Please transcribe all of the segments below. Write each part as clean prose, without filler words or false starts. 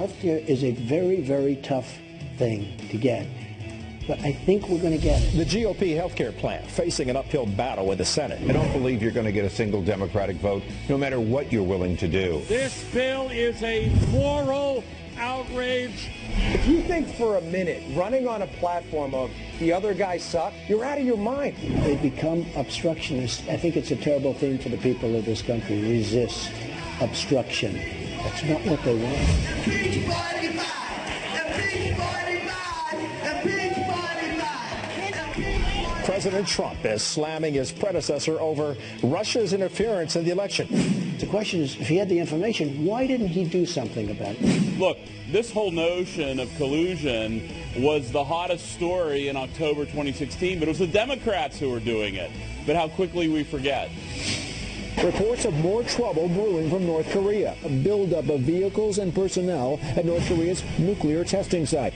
Healthcare is a very, very tough thing to get. But I think we're going to get it. The GOP healthcare plan facing an uphill battle with the Senate. I don't believe you're going to get a single Democratic vote, no matter what you're willing to do. This bill is a moral outrage. If you think for a minute running on a platform of the other guys suck, you're out of your mind. They become obstructionists. I think it's a terrible thing for the people of this country. Resist obstruction. That's not what they want. President Trump is slamming his predecessor over Russia's interference in the election. The question is, if he had the information, why didn't he do something about it? Look, this whole notion of collusion was the hottest story in October 2016, but it was the Democrats who were doing it. But how quickly we forget. Reports of more trouble brewing from North Korea. A buildup of vehicles and personnel at North Korea's nuclear testing site.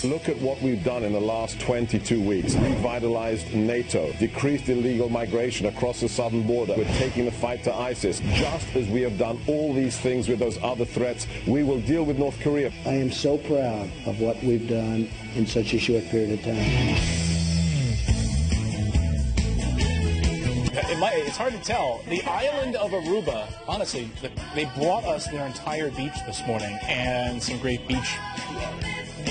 Look at what we've done in the last 22 weeks. Revitalized NATO, decreased illegal migration across the southern border. We're taking the fight to ISIS. Just as we have done all these things with those other threats, we will deal with North Korea. I am so proud of what we've done in such a short period of time. It's hard to tell. The island of Aruba, honestly, they brought us their entire beach this morning and some great beach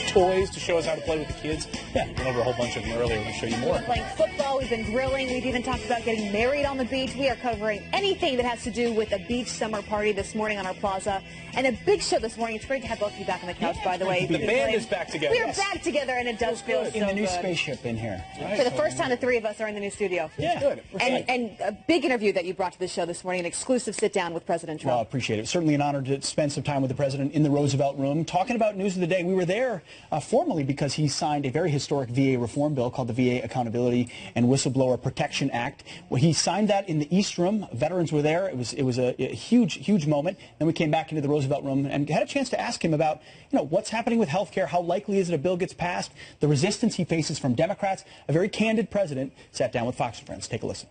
toys to show us how to play with the kids. Yeah, went over a whole bunch of them earlier. We'll show you more. We're playing football. We've been grilling. We've even talked about getting married on the beach. We are covering anything that has to do with a beach summer party this morning on our plaza. And a big show this morning. It's great to have both of you back on the couch, by the way. The band is back together. We are back together, and it does feel so in the new good. spaceship in here. Right. For the first time, the three of us are in the new studio. Yeah, good. And a big interview that you brought to the show this morning, an exclusive sit-down with President Trump. Well, I appreciate it. Certainly an honor to spend some time with the president in the Roosevelt Room, talking about news of the day. We were there formally because he signed a very historic VA reform bill called the VA Accountability and Whistleblower Protection Act. Well, he signed that in the East Room. Veterans were there. It was a huge moment. Then we came back into the Roosevelt Room and had a chance to ask him about, what's happening with health care, how likely is it a bill gets passed, the resistance he faces from Democrats. A very candid president sat down with Fox Friends. Take a listen.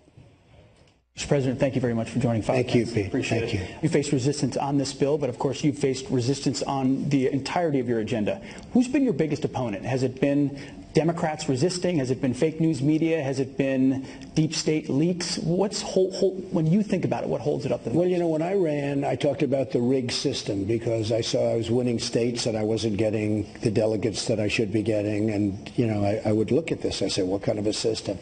Mr. President, thank you very much for joining Fox. Thank you, Pete. Appreciate it. Thank you. You faced resistance on this bill, but of course you've faced resistance on the entirety of your agenda. Who's been your biggest opponent? Has it been Democrats resisting? Has it been fake news media? Has it been deep state leaks? When you think about it, what holds it up the most? Well, when I ran, I talked about the rigged system because I saw I was winning states and I wasn't getting the delegates that I should be getting. And, I would look at this. I said, what kind of a system?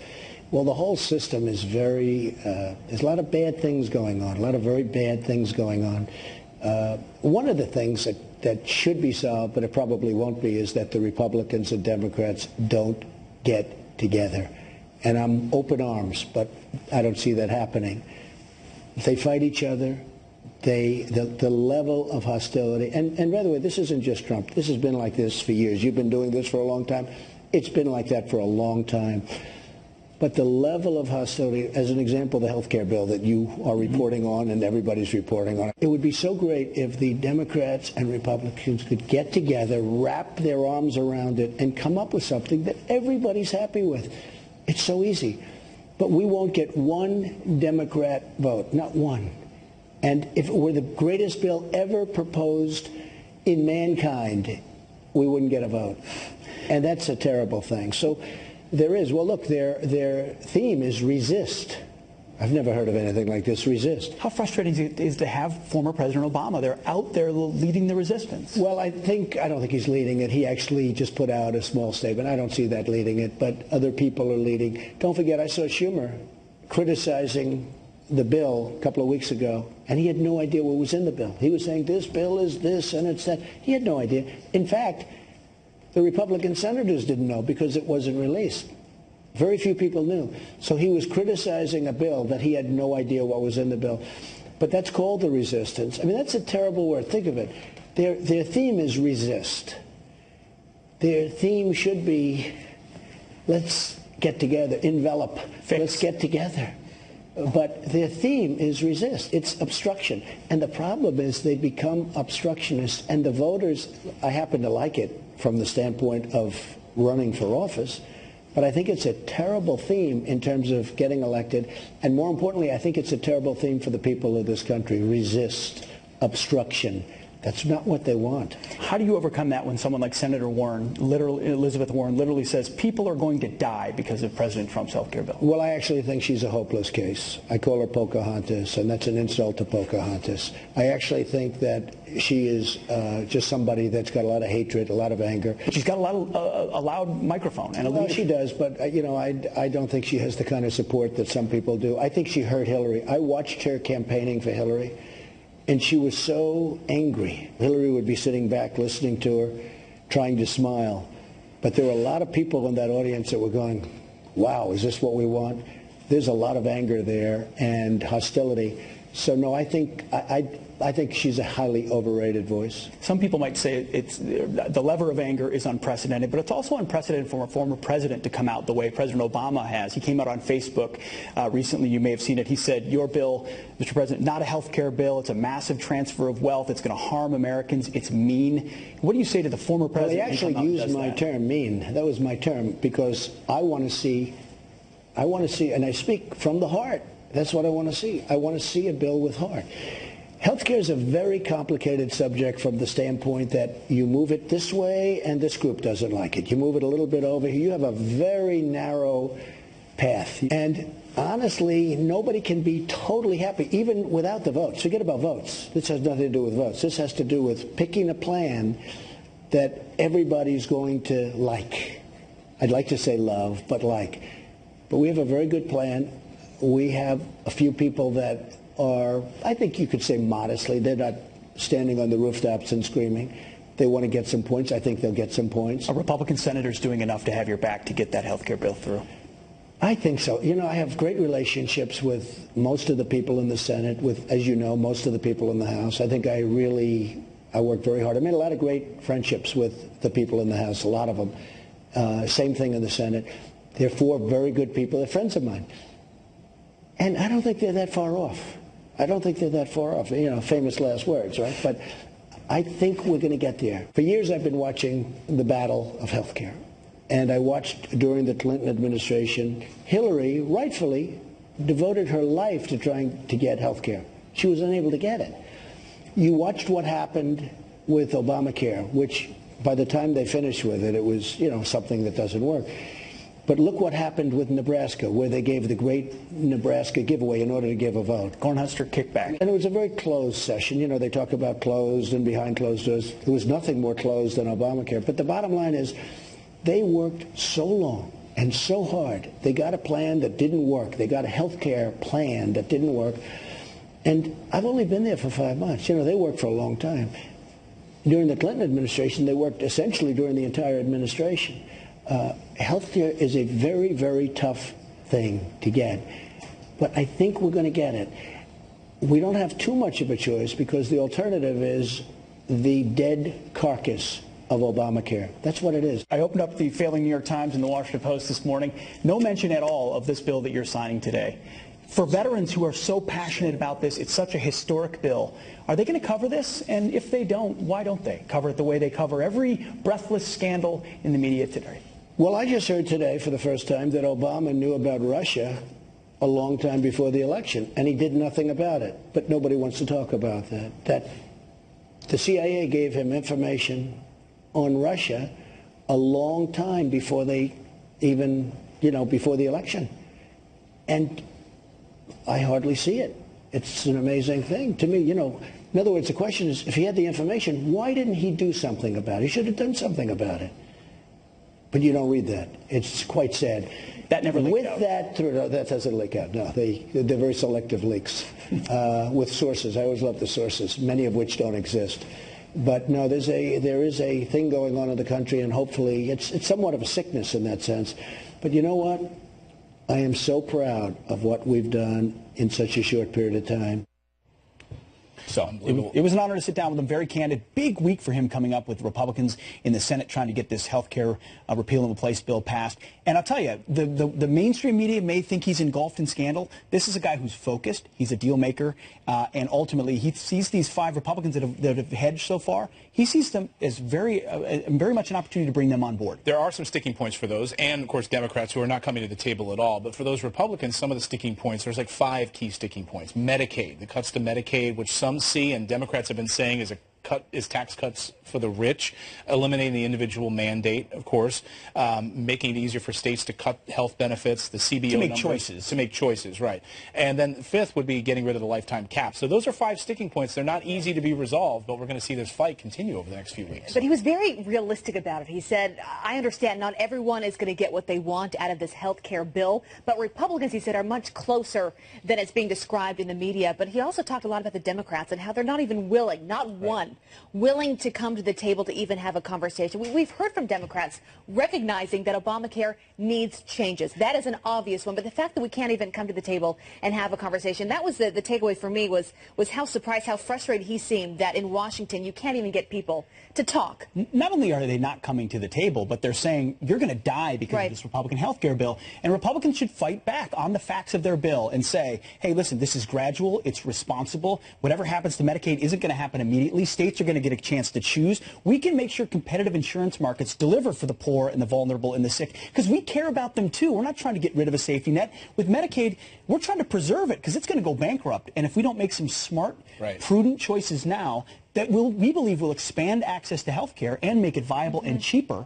Well, the whole system is there's a lot of bad things going on, a lot of very bad things going on. One of the things that should be solved, but it probably won't be, is that the Republicans and Democrats don't get together. And I'm open arms, but I don't see that happening. They fight each other. The level of hostility, and by the way, this isn't just Trump. This has been like this for years. You've been doing this for a long time. It's been like that for a long time. But the level of hostility, as an example, the health care bill that you are reporting on and everybody's reporting on, it would be so great if the Democrats and Republicans could get together, wrap their arms around it, and come up with something that everybody's happy with. It's so easy. But we won't get one Democrat vote, not one. And if it were the greatest bill ever proposed in mankind, we wouldn't get a vote. And that's a terrible thing. So there is. Well, look, their theme is resist. I've never heard of anything like this, resist. How frustrating it is to have former President Obama. They're out there leading the resistance. Well, I don't think he's leading it. He actually just put out a small statement. I don't see that leading it, but other people are leading. Don't forget, I saw Schumer criticizing the bill a couple of weeks ago, and he had no idea what was in the bill. He was saying this bill is this and it's that. He had no idea. In fact, the Republican senators didn't know because it wasn't released. Very few people knew. So he was criticizing a bill that he had no idea what was in the bill. But that's called the resistance. I mean, that's a terrible word. Think of it. Their theme is resist. Their theme should be, let's get together, envelop, let's get together. But their theme is resist. It's obstruction. And the problem is they become obstructionists. And the voters, I happen to like it from the standpoint of running for office, but I think it's a terrible theme in terms of getting elected. And more importantly, I think it's a terrible theme for the people of this country. Resist, obstruction. That's not what they want. How do you overcome that when someone like Senator Warren, Elizabeth Warren, literally says people are going to die because of President Trump's health care bill? Well, I actually think she's a hopeless case. I call her Pocahontas, and that's an insult to Pocahontas. I actually think that she is just somebody that's got a lot of hatred, a lot of anger. But she's got a loud microphone. And well, she does, but I don't think she has the kind of support that some people do. I think she hurt Hillary. I watched her campaigning for Hillary, and she was so angry. Hillary would be sitting back listening to her, trying to smile. But there were a lot of people in that audience that were going, wow, is this what we want? There's a lot of anger there and hostility. So no, I think she's a highly overrated voice. Some people might say it's the lever of anger is unprecedented, but it's also unprecedented for a former president to come out the way President Obama has. He came out on Facebook recently. You may have seen it. He said, your bill, Mr. President, not a health care bill. It's a massive transfer of wealth. It's going to harm Americans. It's mean. What do you say to the former president? Well, he actually used my term, mean. That was my term, because I want to see, and I speak from the heart. That's what I want to see. I want to see a bill with heart. Healthcare is a very complicated subject from the standpoint that you move it this way and this group doesn't like it. You move it a little bit over here. You have a very narrow path. And honestly, nobody can be totally happy, even without the votes. Forget about votes. This has nothing to do with votes. This has to do with picking a plan that everybody's going to like. I'd like to say love, but like. But we have a very good plan. We have a few people that are, I think you could say modestly, they're not standing on the rooftops and screaming. They want to get some points. I think they'll get some points. Are Republican senators doing enough to have your back to get that health care bill through? I think so. You know, I have great relationships with most of the people in the Senate, with, as you know, most of the people in the House. I think I work very hard. I made a lot of great friendships with the people in the House, a lot of them. Same thing in the Senate. They're four very good people. They're friends of mine. And I don't think they're that far off. I don't think they're that far off. You know, famous last words, right? But I think we're going to get there. For years I've been watching the battle of health care. And I watched during the Clinton administration, Hillary rightfully devoted her life to trying to get health care. She was unable to get it. You watched what happened with Obamacare, which by the time they finished with it, it was, you know, something that doesn't work. But look what happened with Nebraska, where they gave the great Nebraska giveaway in order to give a vote. Cornhusker kickback. And it was a very closed session. You know, they talk about closed and behind closed doors. There was nothing more closed than Obamacare. But the bottom line is they worked so long and so hard. They got a plan that didn't work. They got a health care plan that didn't work. And I've only been there for 5 months. You know, they worked for a long time. During the Clinton administration, they worked essentially during the entire administration. Healthcare is a very, very tough thing to get, but I think we're going to get it. We don't have too much of a choice because the alternative is the dead carcass of Obamacare. That's what it is. I opened up the failing New York Times and the Washington Post this morning. No mention at all of this bill that you're signing today. For veterans who are so passionate about this, it's such a historic bill. Are they going to cover this? And if they don't, why don't they cover it the way they cover every breathless scandal in the media today? Well, I just heard today for the first time that Obama knew about Russia a long time before the election, and he did nothing about it. But nobody wants to talk about that. That the CIA gave him information on Russia a long time before they even, before the election. And I hardly see it. It's an amazing thing to me, In other words, the question is, if he had the information, why didn't he do something about it? He should have done something about it. But you don't read that. It's quite sad. That never leaked out. That doesn't leak out. No, they're very selective leaks with sources. I always love the sources, many of which don't exist. But no, there is a thing going on in the country, and hopefully it's somewhat of a sickness in that sense. But you know what? I am so proud of what we've done in such a short period of time. So it was an honor to sit down with him. Very candid. Big week for him coming up with Republicans in the Senate trying to get this health care repeal and replace bill passed. And I'll tell you, the mainstream media may think he's engulfed in scandal. This is a guy who's focused. He's a deal maker. And ultimately, he sees these 5 Republicans that have hedged so far. He sees them as very much an opportunity to bring them on board. There are some sticking points for those, and, of course, Democrats who are not coming to the table at all. But for those Republicans, some of the sticking points, there's like 5 key sticking points. Medicaid, the cuts to Medicaid, which some see and Democrats have been saying is a cut is tax cuts for the rich, eliminating the individual mandate, of course, making it easier for states to cut health benefits, the CBO to make numbers, choices. To make choices, right. And then fifth would be getting rid of the lifetime cap. So those are 5 sticking points. They're not easy to be resolved, but we're going to see this fight continue over the next few weeks. But he was very realistic about it. He said, I understand not everyone is going to get what they want out of this health care bill, but Republicans, he said, are much closer than it's being described in the media. But he also talked a lot about the Democrats and how they're not even willing, not one, willing to come to the table to even have a conversation. We've heard from Democrats recognizing that Obamacare needs changes. That is an obvious one. But the fact that we can't even come to the table and have a conversation, that was the takeaway for me, was how surprised, how frustrated he seemed that in Washington you can't even get people to talk. Not only are they not coming to the table, but they're saying you're going to die because of this Republican health care bill. And Republicans should fight back on the facts of their bill and say, hey, listen, this is gradual, it's responsible. Whatever happens to Medicaid isn't going to happen immediately. States are going to get a chance to choose. We can make sure competitive insurance markets deliver for the poor and the vulnerable and the sick, because we care about them too. We're not trying to get rid of a safety net. With Medicaid, we're trying to preserve it because it's going to go bankrupt. And if we don't make some smart, prudent choices now, that we believe will expand access to health care and make it viable and cheaper.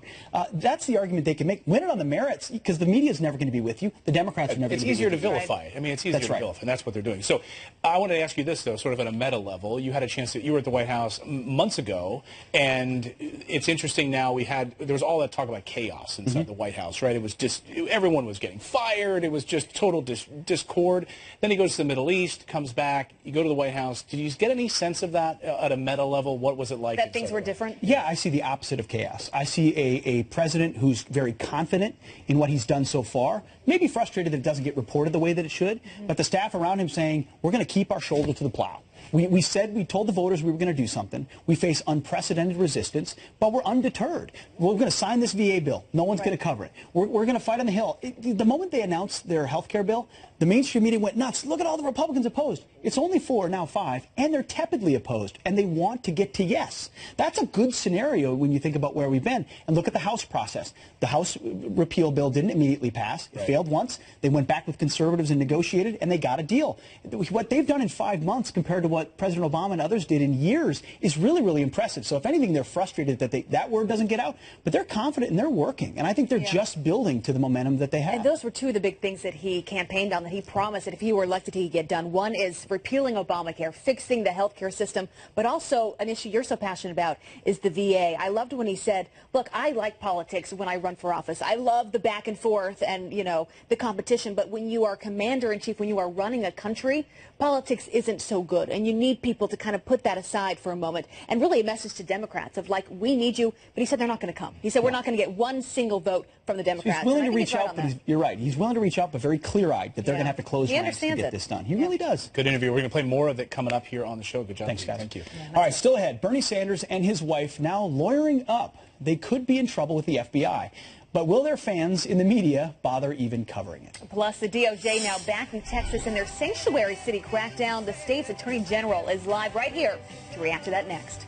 That's the argument they can make. Win it on the merits, because the media is never going to be with you. The Democrats are never going to be with you. It's easier to vilify it. I mean, it's easier to vilify, and that's what they're doing. So I want to ask you this, though, sort of at a meta level. You had a chance you were at the White House months ago, and it's interesting now there was all that talk about chaos inside the White House, right? It was just, everyone was getting fired. It was just total discord. Then he goes to the Middle East, comes back. You go to the White House. Did you get any sense of that at a meta level? What was it like? That things were different? Yeah, I see the opposite of chaos. I see a president who's very confident in what he's done so far, maybe frustrated that it doesn't get reported the way that it should, but the staff around him saying, we're going to keep our shoulder to the plow. We told the voters we were going to do something. We face unprecedented resistance, but we're undeterred. We're going to sign this VA bill. No one's going to cover it. We're going to fight on the Hill. The moment they announced their health care bill, the mainstream media went nuts. Look at all the Republicans opposed. It's only 4, now 5, and they're tepidly opposed, and they want to get to yes. That's a good scenario when you think about where we've been. And look at the House process. The House repeal bill didn't immediately pass. It failed once. They went back with conservatives and negotiated, and they got a deal. What they've done in 5 months compared to what President Obama and others did in years is really, really impressive. So if anything, they're frustrated that that word doesn't get out, but they're confident and they're working. And I think they're just building to the momentum that they have. And those were 2 of the big things that he campaigned on, that he promised that if he were elected, he'd get done. One is repealing Obamacare, fixing the health care system, but also an issue you're so passionate about is the VA. I loved when he said, look, I like politics when I run for office. I love the back and forth and, you know, the competition, but when you are commander-in-chief, when you are running a country, politics isn't so good, and you need people to kind of put that aside for a moment, and really a message to Democrats of like, we need you, but he said they're not going to come. He said we're not going to get one single vote from the Democrats. So he's willing to reach out, but you're right. He's willing to reach out, but very clear-eyed that they're going to have to close ranks to get this done. He really does. Good interview. We're going to play more of it coming up here on the show. Good job. Thanks, guys. Thank you. All right, still ahead. Bernie Sanders and his wife now lawyering up. They could be in trouble with the FBI. But will their fans in the media bother even covering it? Plus, the DOJ now back in Texas in their sanctuary city crackdown. The state's attorney general is live right here to react to that next.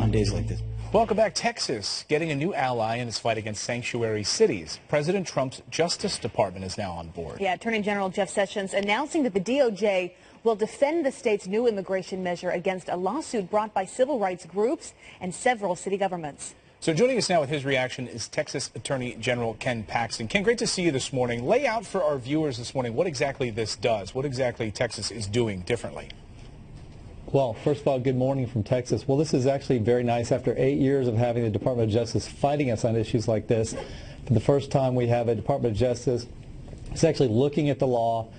On days like this. Welcome back. Texas getting a new ally in its fight against sanctuary cities. President Trump's Justice Department is now on board. Yeah, Attorney General Jeff Sessions announcing that the DOJ will defend the state's new immigration measure against a lawsuit brought by civil rights groups and several city governments. So joining us now with his reaction is Texas Attorney General Ken Paxton. Ken, great to see you this morning. Lay out for our viewers this morning what exactly this does, what exactly Texas is doing differently. Well, first of all, good morning from Texas. Well, this is actually very nice. After 8 years of having the Department of Justice fighting us on issues like this, for the first time we have a Department of Justice that's actually looking at the law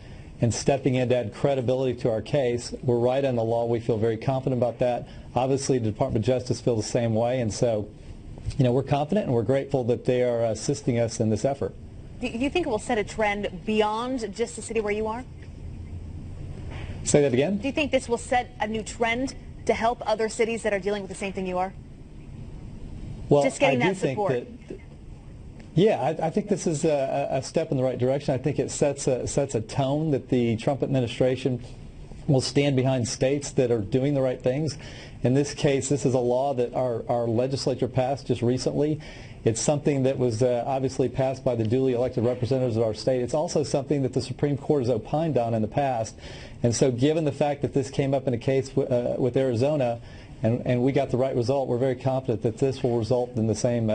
and stepping in to add credibility to our case. We're right on the law. We feel very confident about that. Obviously, the Department of Justice feels the same way, and so we're confident and we're grateful that they are assisting us in this effort. Do you think it will set a trend beyond just the city where you are? Say that again? Do you think this will set a new trend to help other cities that are dealing with the same thing you are? Well, just getting I do that support. think that, I think this is a step in the right direction. I think it sets a tone that the Trump administration We'll stand behind states that are doing the right things. In this case, this is a law that our legislature passed just recently. It's something that was obviously passed by the duly elected representatives of our state. It's also something that the Supreme Court has opined on in the past. And so given the fact that this came up in a case with Arizona, and we got the right result, we're very confident that this will result in the same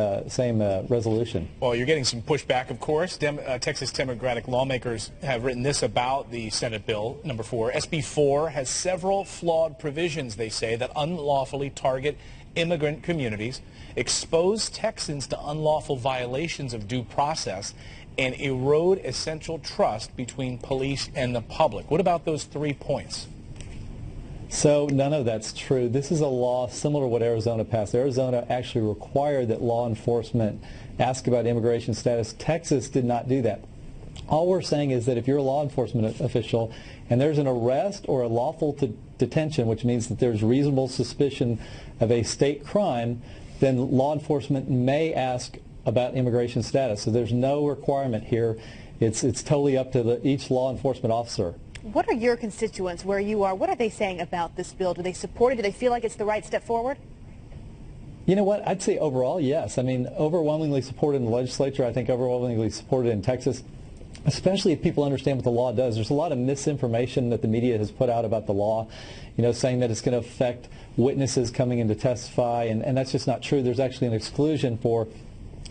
resolution. Well, you're getting some pushback, of course. Texas Democratic lawmakers have written this about the Senate bill, number 4. SB 4 has several flawed provisions, they say, that unlawfully target immigrant communities, expose Texans to unlawful violations of due process, and erode essential trust between police and the public. What about those 3 points? So none of that's true. This is a law similar to what Arizona passed. Arizona actually required that law enforcement ask about immigration status. Texas did not do that. All we're saying is that if you're a law enforcement official and there's an arrest or a lawful detention, which means that there's reasonable suspicion of a state crime, then law enforcement may ask about immigration status. So there's no requirement here. It's totally up to each law enforcement officer. What are your constituents where you are? What are they saying about this bill? Do they support it? Do they feel like it's the right step forward? You know what? I'd say overall, yes. I mean, overwhelmingly supported in the legislature. I think overwhelmingly supported in Texas, especially if people understand what the law does. There's a lot of misinformation that the media has put out about the law, saying that it's going to affect witnesses coming in to testify, and that's just not true. There's actually an exclusion for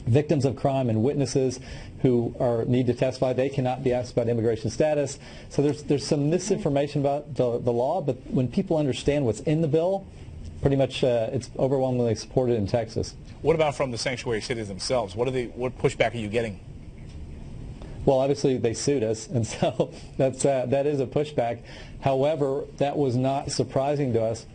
victims of crime and witnesses who need to testify. They cannot be asked about immigration status. So there's some misinformation about the law, but when people understand what's in the bill, pretty much it's overwhelmingly supported in Texas. What about from the sanctuary cities themselves? What pushback are you getting? Well, obviously they sued us, and so that is a pushback. However, that was not surprising to us,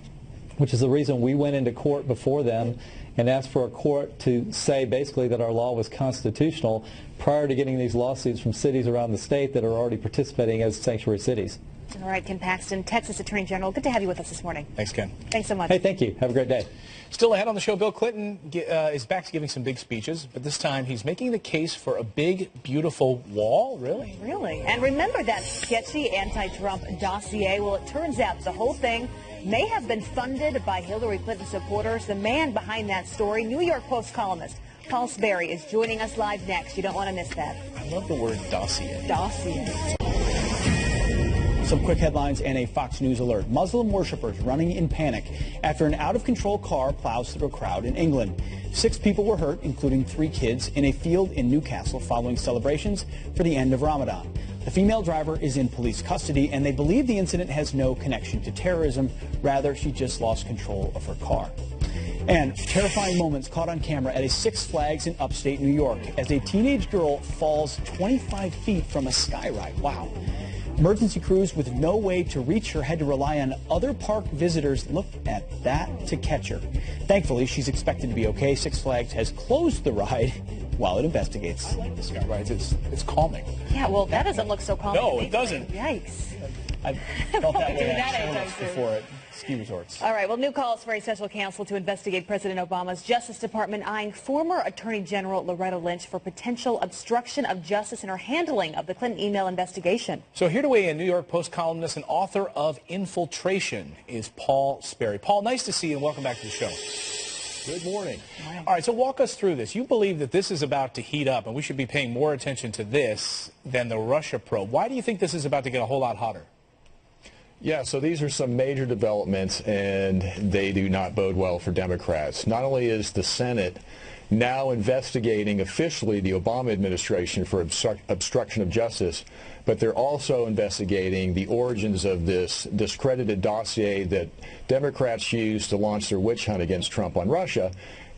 which is the reason we went into court before them and asked for a court to say basically that our law was constitutional prior to getting these lawsuits from cities around the state that are already participating as sanctuary cities. All right, Ken Paxton, Texas Attorney General. Good to have you with us this morning. Thanks, Ken. Thanks so much. Hey, thank you. Have a great day. Still ahead on the show, Bill Clinton is back to giving some big speeches, but this time he's making the case for a big, beautiful wall. Really? Really. And remember that sketchy anti-Trump dossier? Well, it turns out the whole thing may have been funded by Hillary Clinton supporters. The man behind that story, New York Post columnist Paul Sperry, is joining us live next. You don't want to miss that. I love the word dossier. Dossier. Some quick headlines and a Fox News alert. Muslim worshippers running in panic after an out-of-control car plows through a crowd in England. 6 people were hurt, including 3 kids, in a field in Newcastle following celebrations for the end of Ramadan. The female driver is in police custody, and they believe the incident has no connection to terrorism. Rather, she just lost control of her car. And terrifying moments caught on camera at a Six Flags in upstate New York as a teenage girl falls 25 feet from a sky ride. Wow. Emergency crews with no way to reach her had to rely on other park visitors. Look at that to catch her. Thankfully, she's expected to be okay. Six Flags has closed the ride while it investigates. I like the sky rides. It's calming. Yeah, well, that doesn't look so calming. No, it doesn't. Yikes. I felt that way anytime soon. before at ski resorts. All right, well, new calls for a special counsel to investigate President Obama's Justice Department eyeing former Attorney General Loretta Lynch for potential obstruction of justice in her handling of the Clinton email investigation. So here to weigh in, New York Post columnist and author of Infiltration is Paul Sperry. Paul, nice to see you and welcome back to the show. Good morning. All right, so walk us through this. You believe that this is about to heat up and we should be paying more attention to this than the Russia probe. Why do you think this is about to get a whole lot hotter? Yeah, so these are some major developments, and they do not bode well for Democrats. Not only is the Senate now investigating officially the Obama administration for obstruction of justice, but they're also investigating the origins of this discredited dossier that Democrats used to launch their witch hunt against Trump on Russia.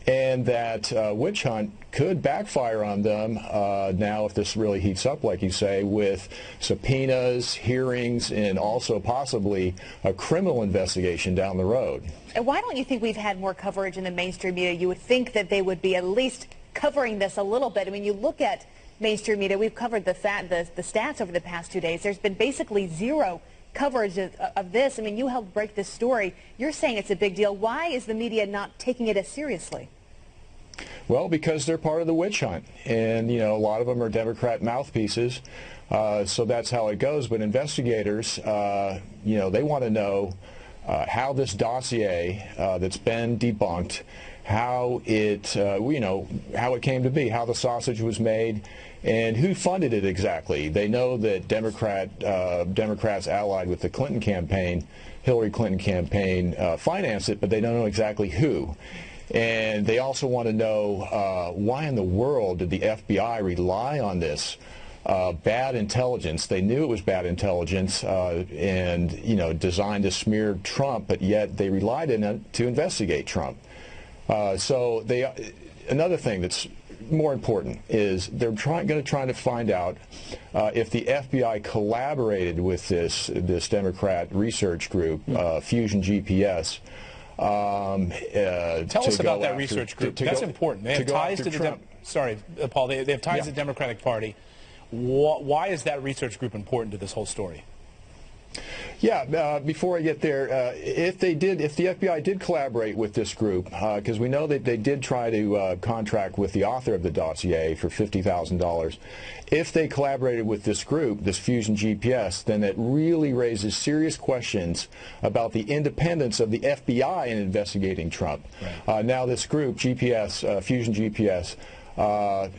And that witch hunt could backfire on them now if this really heats up, like you say, with subpoenas, hearings, and also possibly a criminal investigation down the road. And why don't you think we've had more coverage in the mainstream media? You would think that they would be at least covering this a little bit. I mean, you look at mainstream media, we've covered the stats over the past 2 days. There's been basically zero coverage of this. I mean, you helped break this story. You're saying it's a big deal. Why is the media not taking it as seriously? Well, because they're part of the witch hunt, and a lot of them are Democrat mouthpieces, so that's how it goes. But investigators, they want to know how this dossier that's been debunked, how it, how it came to be, how the sausage was made, and who funded it exactly. They know that Democrats allied with the Clinton campaign, Hillary Clinton campaign, financed it, but they don't know exactly who. And they also want to know why in the world did the FBI rely on this bad intelligence. They knew it was bad intelligence and designed to smear Trump, but yet they relied on it to investigate Trump. So another thing that's more important is they're going to try to find out if the FBI collaborated with this Democrat research group, Fusion GPS. Tell us about that research group. That's important. They have ties to the sorry, Paul. They have ties to the Democratic Party. Why is that research group important to this whole story? Yeah, before I get there, if the FBI did collaborate with this group, because we know that they did try to contract with the author of the dossier for $50,000, if they collaborated with this group, this Fusion GPS, then it really raises serious questions about the independence of the FBI in investigating Trump. Right. Now this group, Fusion GPS,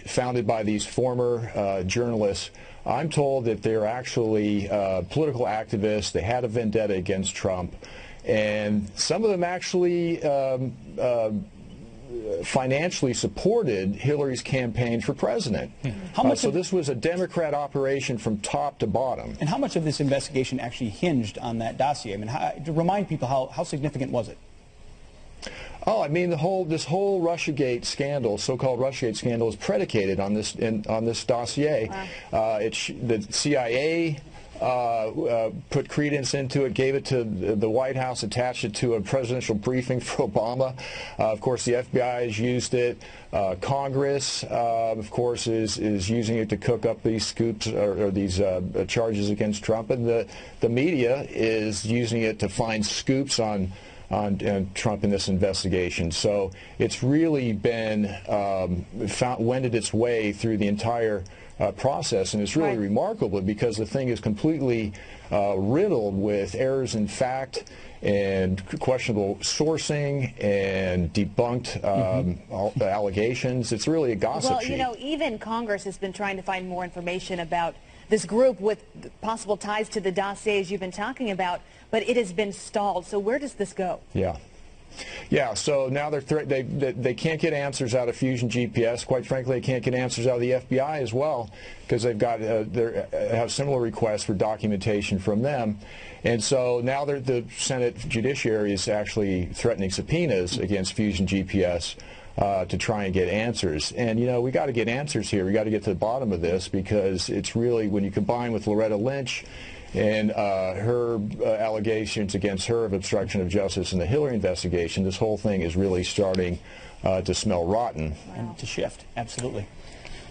founded by these former journalists, I'm told that they're actually political activists. They had a vendetta against Trump, and some of them actually financially supported Hillary's campaign for president. So this was a Democrat operation from top to bottom. And how much of this investigation actually hinged on that dossier? I mean, to remind people, how significant was it? Oh, I mean, this whole Russiagate scandal, so-called Russiagate scandal, is predicated on this dossier. Wow. The CIA put credence into it, gave it to the White House, attached it to a presidential briefing for Obama. Of course, the FBI has used it. Congress, of course, is using it to cook up these scoops or these charges against Trump, and the media is using it to find scoops on Trump in this investigation. So it's really been wended its way through the entire process, and it's really remarkable because the thing is completely riddled with errors in fact and questionable sourcing and debunked allegations. It's really a gossip sheet. Well, even Congress has been trying to find more information about this group with possible ties to the dossiers you've been talking about, but it has been stalled. So where does this go? Yeah, so now they can't get answers out of Fusion GPS. Quite frankly, they can't get answers out of the FBI as well, because they've got have similar requests for documentation from them. And so now the Senate Judiciary is actually threatening subpoenas against Fusion GPS to try and get answers. And we got to get answers here. We got to get to the bottom of this, because it's really, when you combine with Loretta Lynch and her allegations against her of obstruction of justice in the Hillary investigation, this whole thing is really starting to smell rotten. And to shift, absolutely.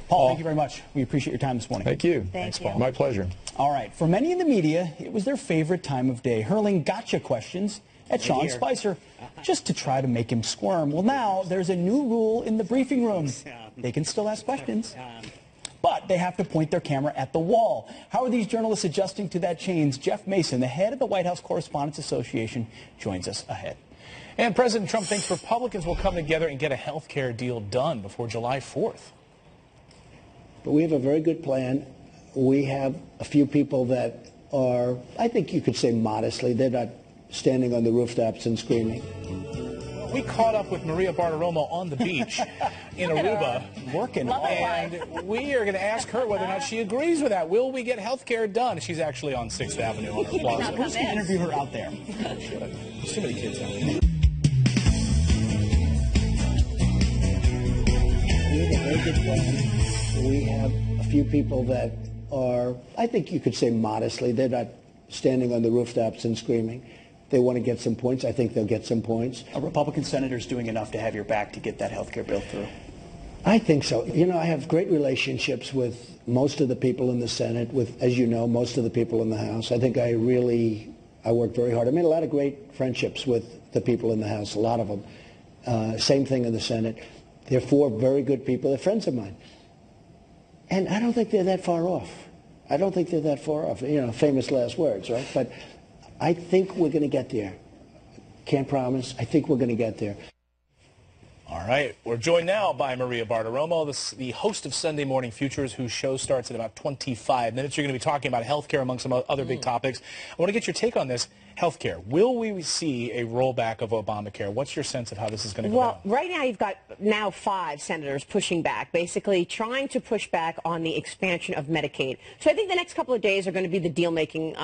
Paul, thank you very much. We appreciate your time this morning. Thank you. Thanks, Paul. My pleasure. All right. For many in the media, it was their favorite time of day, hurling gotcha questions at Sean Spicer just to try to make him squirm. Well, now there's a new rule in the briefing room. They can still ask questions, but they have to point their camera at the wall. How are these journalists adjusting to that change? Jeff Mason, the head of the White House Correspondents Association, joins us ahead. And President Trump thinks Republicans will come together and get a health care deal done before July 4th. But we have a very good plan. We have a few people that are, I think you could say modestly, they're not standing on the rooftops and screaming. We caught up with Maria Bartiromo on the beach in Aruba, working, and we are going to ask her whether or not she agrees with that. Will we get health care done? She's actually on 6th Avenue on her plaza. Who's going to interview her out there? There's too many kids out there. We have a very good plan. We have a few people that are, I think you could say modestly, they're not standing on the rooftops and screaming. They want to get some points. I think they'll get some points. A Republican senator's doing enough to have your back to get that health care bill through? I think so. I have great relationships with most of the people in the Senate, with, as you know, most of the people in the House. I think I work very hard. I made a lot of great friendships with the people in the House, a lot of them. Same thing in the Senate. They're four very good people. They're friends of mine. And I don't think they're that far off. I don't think they're that far off. You know, famous last words, right? But I think we're going to get there. Can't promise. I think we're going to get there. All right. We're joined now by Maria Bartiromo, the host of Sunday Morning Futures, whose show starts in about 25 minutes. You're going to be talking about health care among some other big topics. I want to get your take on this. Health care. Will we see a rollback of Obamacare? What's your sense of how this is going to go down? Right now you've got 5 senators pushing back, basically trying to push back on the expansion of Medicaid. So I think the next couple of days are going to be the deal-making,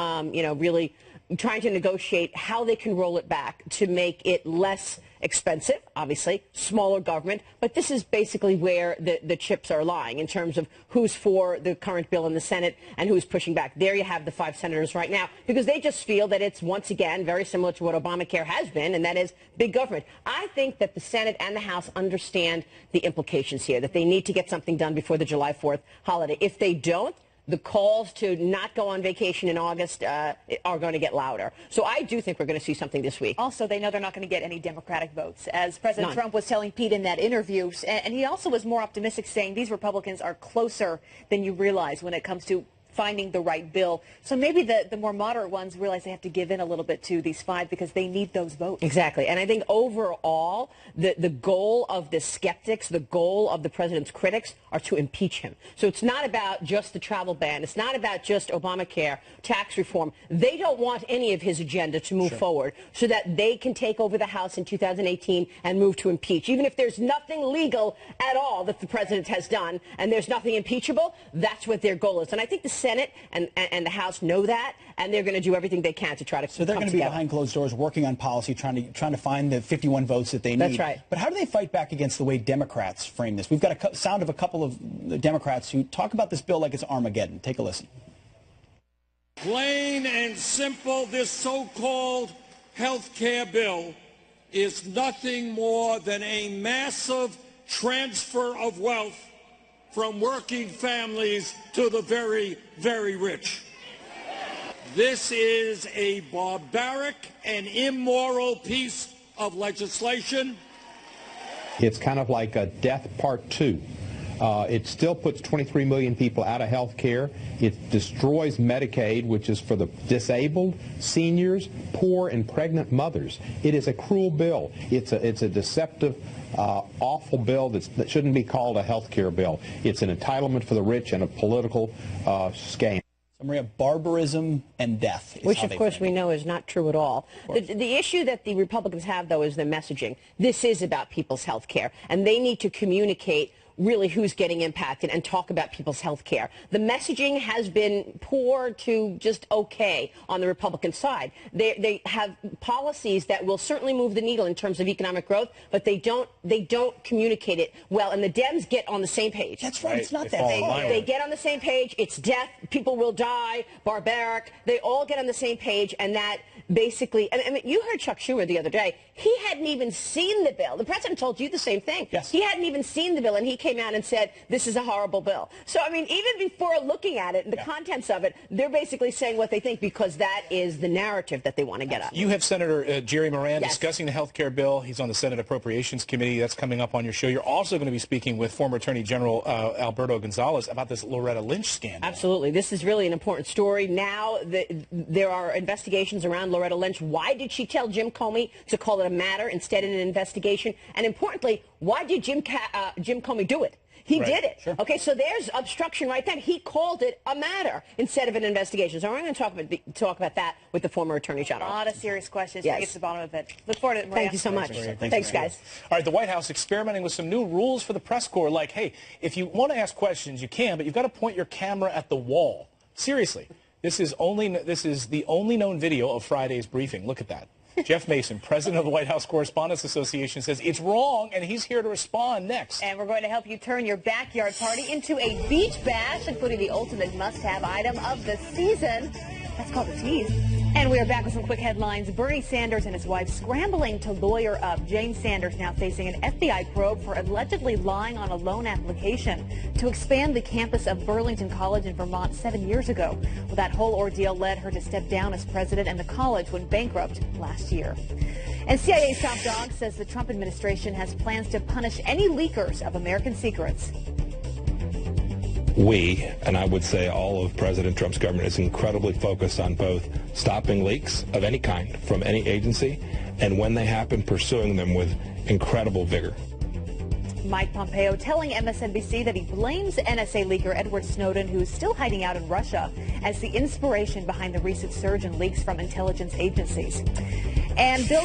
really trying to negotiate how they can roll it back to make it less expensive, obviously, smaller government, but this is basically where the chips are lying in terms of who's for the current bill in the Senate and who's pushing back. There you have the 5 senators right now, because they just feel that it's, once again, very similar to what Obamacare has been, and that is big government. I think that the Senate and the House understand the implications here, that they need to get something done before the July 4th holiday. If they don't, the calls to not go on vacation in August are going to get louder. So I do think we're going to see something this week. Also, they know they're not going to get any Democratic votes, as President Trump was telling Pete in that interview. And he also was more optimistic, saying these Republicans are closer than you realize when it comes to finding the right bill. So maybe the more moderate ones realize they have to give in a little bit to these 5 because they need those votes. Exactly. And I think overall, the goal of the skeptics, the goal of the president's critics are to impeach him. So it's not about just the travel ban. It's not about just Obamacare, tax reform. They don't want any of his agenda to move forward so that they can take over the House in 2018 and move to impeach. Even if there's nothing legal at all that the president has done and there's nothing impeachable, that's what their goal is. And I think the Senate and the House know that, and they're going to do everything they can to try to. So they're going to be behind closed doors, working on policy, trying to find the 51 votes that they need. That's right. But how do they fight back against the way Democrats frame this? We've got a sound of a couple of Democrats who talk about this bill like it's Armageddon. Take a listen. Plain and simple, this so-called health care bill is nothing more than a massive transfer of wealth from working families to the very, very rich. This is a barbaric and immoral piece of legislation. It's kind of like a death part 2. It still puts 23 million people out of health care. It destroys Medicaid, which is for the disabled, seniors, poor, and pregnant mothers. It is a cruel bill. It's a deceptive, awful bill that shouldn't be called a health care bill. It's an entitlement for the rich and a political scam. So Maria, barbarism and death. Which, of course, we know is not true at all. The issue that the Republicans have, though, is the messaging. This is about people's health care, and they need to communicate really who's getting impacted and talk about people's health care. The messaging has been poor to just okay on the Republican side. They have policies that will certainly move the needle in terms of economic growth, but they don't communicate it well. And the Dems get on the same page. That's right. It's not that hard. They get on the same page. It's death. People will die. Barbaric. They all get on the same page, and that basically, I mean, you heard Chuck Schumer the other day. He hadn't even seen the bill. The president told you the same thing. Yes. He hadn't even seen the bill, and he came out and said, this is a horrible bill. So, I mean, even before looking at it and the contents of it, they're basically saying what they think because that is the narrative that they want to get up. You have Senator Jerry Moran discussing the health care bill. He's on the Senate Appropriations Committee. That's coming up on your show. You're also going to be speaking with former Attorney General Alberto Gonzales about this Loretta Lynch scandal. Absolutely. This is really an important story. Now there are investigations around Loretta Lynch. Why did she tell Jim Comey to call it a matter instead of an investigation? And importantly, why did Jim Comey do it? He did it. Sure. Okay, so there's obstruction right there. He called it a matter instead of an investigation. So we're going to talk about that with the former Attorney General. A lot of serious questions. Yes. To get to the bottom of it. Look forward to it, Maria. Thank you so much. Thanks, guys. All right, the White House experimenting with some new rules for the press corps, like, hey, if you want to ask questions, you can, but you've got to point your camera at the wall. Seriously, this is the only known video of Friday's briefing. Look at that. Jeff Mason, president of the White House Correspondents Association, says it's wrong, and he's here to respond next. And we're going to help you turn your backyard party into a beach bash, including the ultimate must-have item of the season. That's called the tease. And we are back with some quick headlines. Bernie Sanders and his wife scrambling to lawyer up. Jane Sanders now facing an FBI probe for allegedly lying on a loan application to expand the campus of Burlington College in Vermont 7 years ago. Well, that whole ordeal led her to step down as president, and the college went bankrupt last year. And CIA's top dog says the Trump administration has plans to punish any leakers of American secrets. We, and I would say all of President Trump's government, is incredibly focused on both stopping leaks of any kind from any agency, and when they happen, pursuing them with incredible vigor. Mike Pompeo telling MSNBC that he blames NSA leaker Edward Snowden, who is still hiding out in Russia, as the inspiration behind the recent surge in leaks from intelligence agencies. And Bill